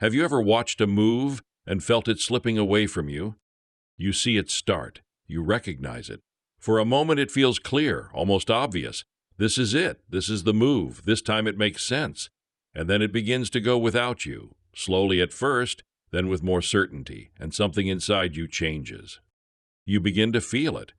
Have you ever watched a move and felt it slipping away from you? You see it start. You recognize it. For a moment it feels clear, almost obvious. This is it. This is the move. This time it makes sense. And then it begins to go without you, slowly at first, then with more certainty, and something inside you changes. You begin to feel it.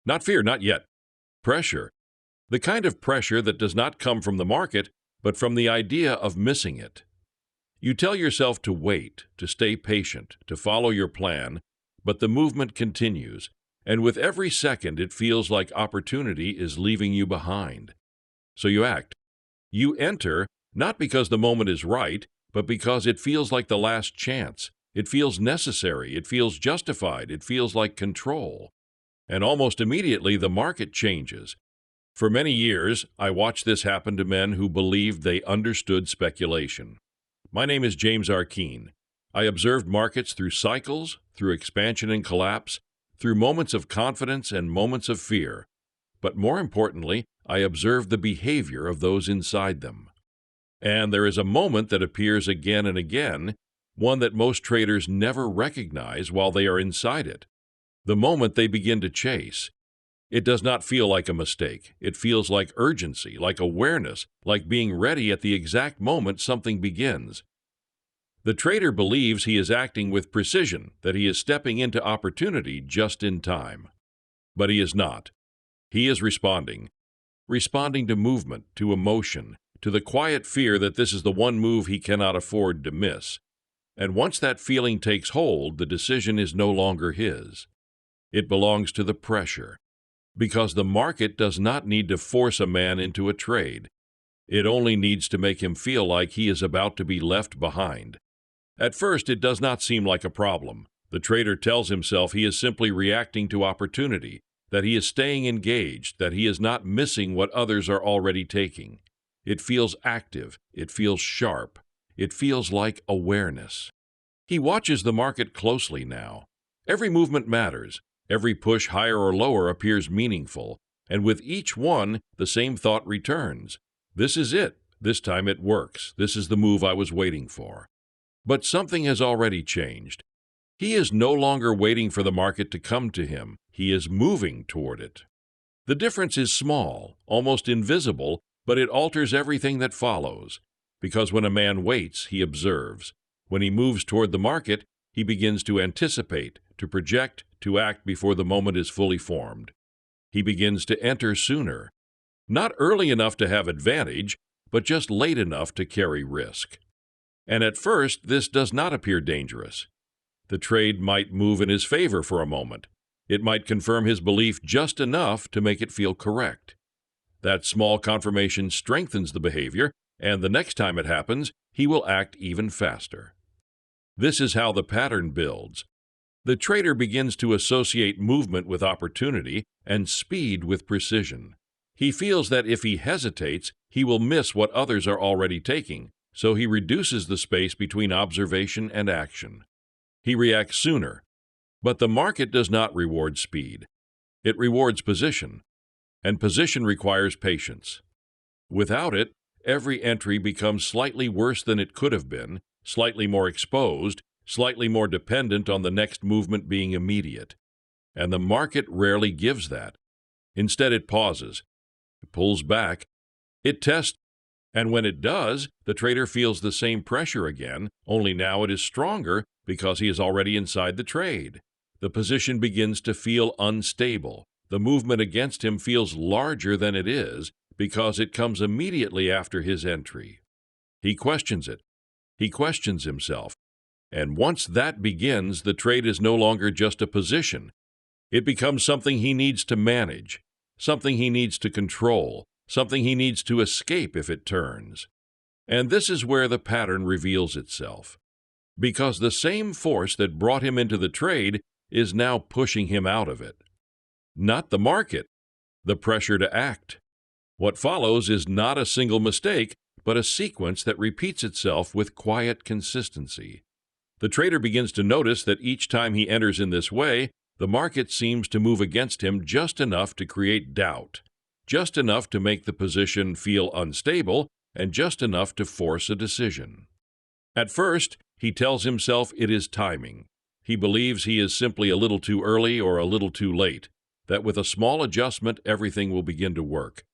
Not fear, not yet. Pressure. The kind of pressure that does not come from the market, but from the idea of missing it. You tell yourself to wait, to stay patient, to follow your plan, but the movement continues, and with every second it feels like opportunity is leaving you behind. So you act. You enter, not because the moment is right, but because it feels like the last chance. It feels necessary. It feels justified. It feels like control. And almost immediately the market changes. For many years, I watched this happen to men who believed they understood speculation. My name is James R. Keene. I observed markets through cycles, through expansion and collapse, through moments of confidence and moments of fear. But more importantly, I observed the behavior of those inside them. And there is a moment that appears again and again, one that most traders never recognize while they are inside it. The moment they begin to chase. It does not feel like a mistake. It feels like urgency, like awareness, like being ready at the exact moment something begins. The trader believes he is acting with precision, that he is stepping into opportunity just in time. But he is not. He is responding to movement, to emotion, to the quiet fear that this is the one move he cannot afford to miss. And once that feeling takes hold, the decision is no longer his. It belongs to the pressure. Because the market does not need to force a man into a trade. It only needs to make him feel like he is about to be left behind. At first, it does not seem like a problem. The trader tells himself he is simply reacting to opportunity, that he is staying engaged, that he is not missing what others are already taking. It feels active. It feels sharp. It feels like awareness. He watches the market closely now. Every movement matters. Every push higher or lower appears meaningful, and with each one, the same thought returns. This is it. This time it works. This is the move I was waiting for. But something has already changed. He is no longer waiting for the market to come to him. He is moving toward it. The difference is small, almost invisible, but it alters everything that follows. Because when a man waits, he observes. When he moves toward the market, he begins to anticipate, to project, to act before the moment is fully formed. He begins to enter sooner. Not early enough to have advantage, but just late enough to carry risk. And at first, this does not appear dangerous. The trade might move in his favor for a moment. It might confirm his belief just enough to make it feel correct. That small confirmation strengthens the behavior, and the next time it happens, he will act even faster. This is how the pattern builds. The trader begins to associate movement with opportunity and speed with precision. He feels that if he hesitates, he will miss what others are already taking, so he reduces the space between observation and action. He reacts sooner. But the market does not reward speed. It rewards position, and position requires patience. Without it, every entry becomes slightly worse than it could have been, slightly more exposed, slightly more dependent on the next movement being immediate. And the market rarely gives that. Instead, it pauses. It pulls back. It tests. And when it does, the trader feels the same pressure again, only now it is stronger because he is already inside the trade. The position begins to feel unstable. The movement against him feels larger than it is because it comes immediately after his entry. He questions it. He questions himself. And once that begins, the trade is no longer just a position. It becomes something he needs to manage, something he needs to control, something he needs to escape if it turns. And this is where the pattern reveals itself. Because the same force that brought him into the trade is now pushing him out of it. Not the market, the pressure to act. What follows is not a single mistake, but a sequence that repeats itself with quiet consistency. The trader begins to notice that each time he enters in this way, the market seems to move against him just enough to create doubt, just enough to make the position feel unstable, and just enough to force a decision. At first, He tells himself it is timing. He believes he is simply a little too early or a little too late, that with a small adjustment everything will begin to work.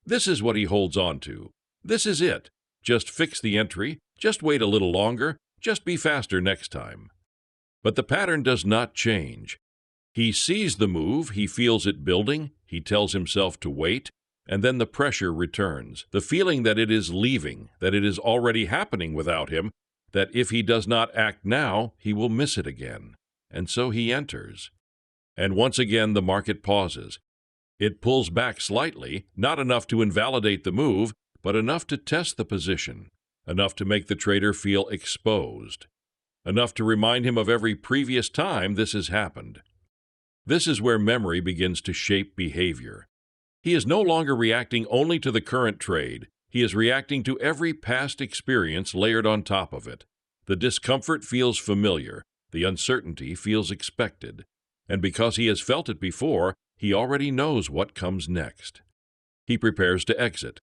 This is what he holds on to. This is it. Just fix the entry, just wait a little longer, just be faster next time. But the pattern does not change. He sees the move, he feels it building, he tells himself to wait, and then the pressure returns, the feeling that it is leaving, that it is already happening without him, that if he does not act now, he will miss it again. And so he enters. And once again the market pauses. It pulls back slightly, not enough to invalidate the move, but enough to test the position, enough to make the trader feel exposed, enough to remind him of every previous time this has happened. This is where memory begins to shape behavior. He is no longer reacting only to the current trade. He is reacting to every past experience layered on top of it. The discomfort feels familiar. The uncertainty feels expected. And because he has felt it before, he already knows what comes next. He prepares to exit,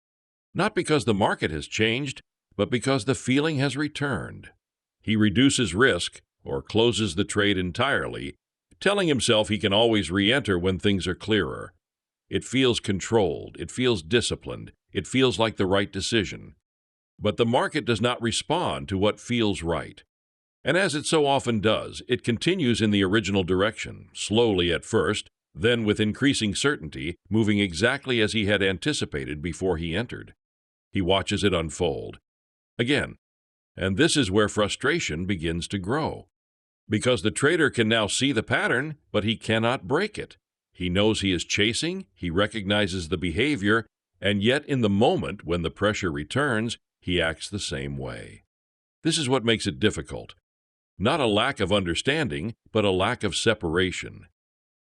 not because the market has changed, but because the feeling has returned. He reduces risk or closes the trade entirely, telling himself he can always re-enter when things are clearer. It feels controlled, it feels disciplined, it feels like the right decision. But the market does not respond to what feels right. And as it so often does, it continues in the original direction, slowly at first, then with increasing certainty, moving exactly as he had anticipated before he entered. He watches it unfold. Again, and this is where frustration begins to grow. Because the trader can now see the pattern, but he cannot break it. He knows he is chasing, he recognizes the behavior, and yet in the moment when the pressure returns, he acts the same way. This is what makes it difficult. Not a lack of understanding, but a lack of separation.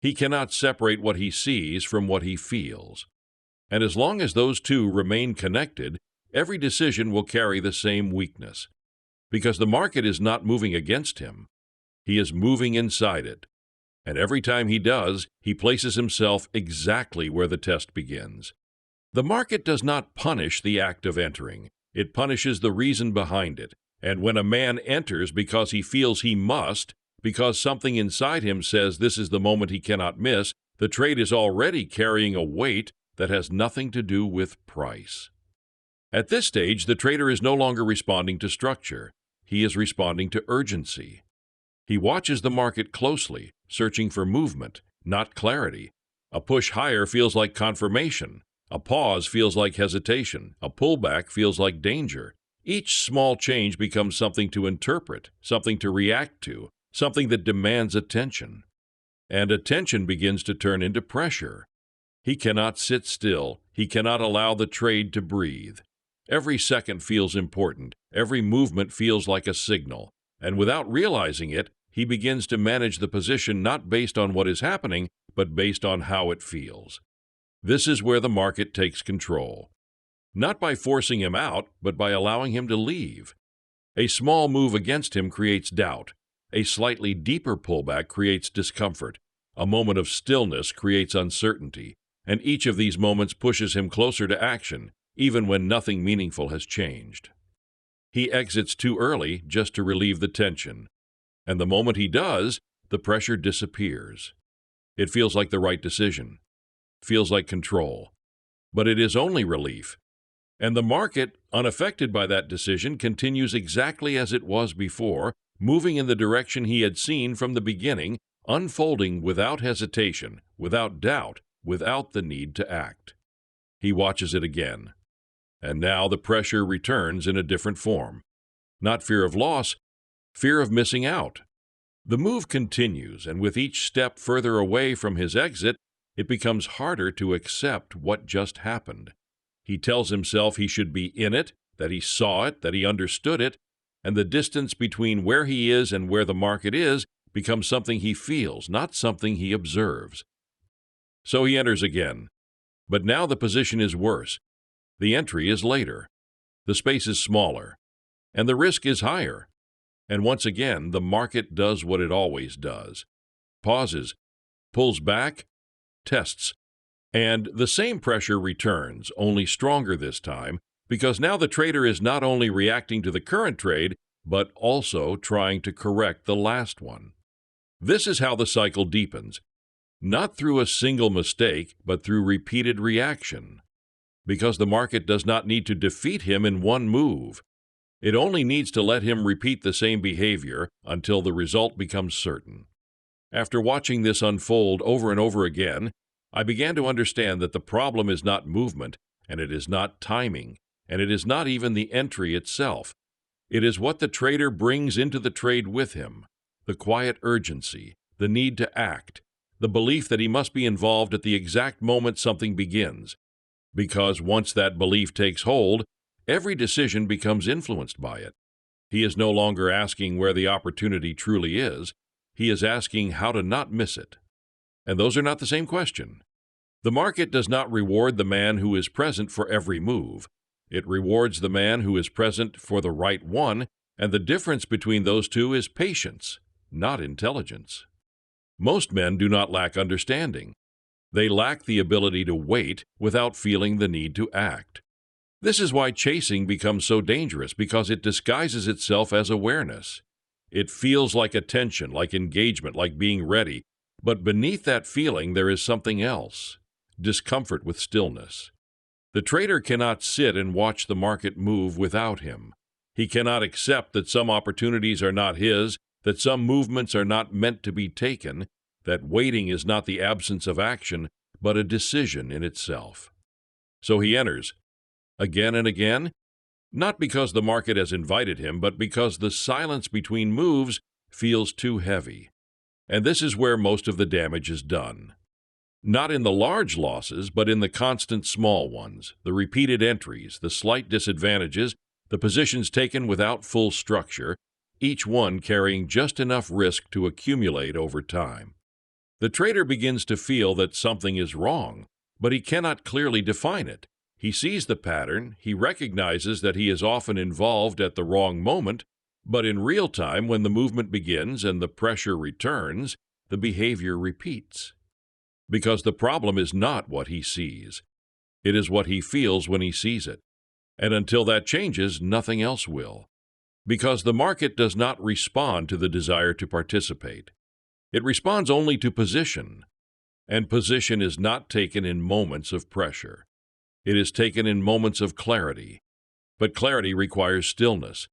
He cannot separate what he sees from what he feels. And as long as those two remain connected, every decision will carry the same weakness. Because the market is not moving against him. He is moving inside it. And every time he does, he places himself exactly where the test begins. The market does not punish the act of entering. It punishes the reason behind it. And when a man enters because he feels he must, because something inside him says this is the moment he cannot miss, the trade is already carrying a weight that has nothing to do with price. At this stage, the trader is no longer responding to structure. He is responding to urgency. He watches the market closely, searching for movement, not clarity. A push higher feels like confirmation. A pause feels like hesitation. A pullback feels like danger. Each small change becomes something to interpret, something to react to, something that demands attention. And attention begins to turn into pressure. He cannot sit still. He cannot allow the trade to breathe. Every second feels important. Every movement feels like a signal. And without realizing it, he begins to manage the position not based on what is happening, but based on how it feels. This is where the market takes control. Not by forcing him out, but by allowing him to leave. A small move against him creates doubt. A slightly deeper pullback creates discomfort. A moment of stillness creates uncertainty. And each of these moments pushes him closer to action, even when nothing meaningful has changed. He exits too early just to relieve the tension. And the moment he does, the pressure disappears. It feels like the right decision. Feels like control. But it is only relief. And the market, unaffected by that decision, continues exactly as it was before, moving in the direction he had seen from the beginning, unfolding without hesitation, without doubt, without the need to act. He watches it again. And now the pressure returns in a different form. Not fear of loss, fear of missing out. The move continues, and with each step further away from his exit, it becomes harder to accept what just happened. He tells himself he should be in it, that he saw it, that he understood it, and the distance between where he is and where the market is becomes something he feels, not something he observes. So he enters again. But now the position is worse. The entry is later. The space is smaller. And the risk is higher. And once again, the market does what it always does. Pauses, pulls back, tests. And the same pressure returns, only stronger this time, because now the trader is not only reacting to the current trade, but also trying to correct the last one. This is how the cycle deepens, not through a single mistake, but through repeated reaction. Because the market does not need to defeat him in one move. It only needs to let him repeat the same behavior until the result becomes certain. After watching this unfold over and over again, I began to understand that the problem is not movement, and it is not timing, and it is not even the entry itself. It is what the trader brings into the trade with him, the quiet urgency, the need to act, the belief that he must be involved at the exact moment something begins. Because once that belief takes hold, every decision becomes influenced by it. He is no longer asking where the opportunity truly is. He is asking how to not miss it. And those are not the same question. The market does not reward the man who is present for every move. It rewards the man who is present for the right one, and the difference between those two is patience, not intelligence. Most men do not lack understanding. They lack the ability to wait without feeling the need to act. This is why chasing becomes so dangerous, because it disguises itself as awareness. It feels like attention, like engagement, like being ready, but beneath that feeling there is something else, discomfort with stillness. The trader cannot sit and watch the market move without him. He cannot accept that some opportunities are not his, that some movements are not meant to be taken, that waiting is not the absence of action, but a decision in itself. So he enters, again and again, not because the market has invited him, but because the silence between moves feels too heavy. And this is where most of the damage is done. Not in the large losses, but in the constant small ones, the repeated entries, the slight disadvantages, the positions taken without full structure, each one carrying just enough risk to accumulate over time. The trader begins to feel that something is wrong, but he cannot clearly define it. He sees the pattern, he recognizes that he is often involved at the wrong moment, but in real time, when the movement begins and the pressure returns, the behavior repeats. Because the problem is not what he sees. It is what he feels when he sees it. And until that changes, nothing else will. Because the market does not respond to the desire to participate. It responds only to position. And position is not taken in moments of pressure. It is taken in moments of clarity. But clarity requires stillness.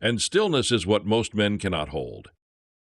And stillness is what most men cannot hold.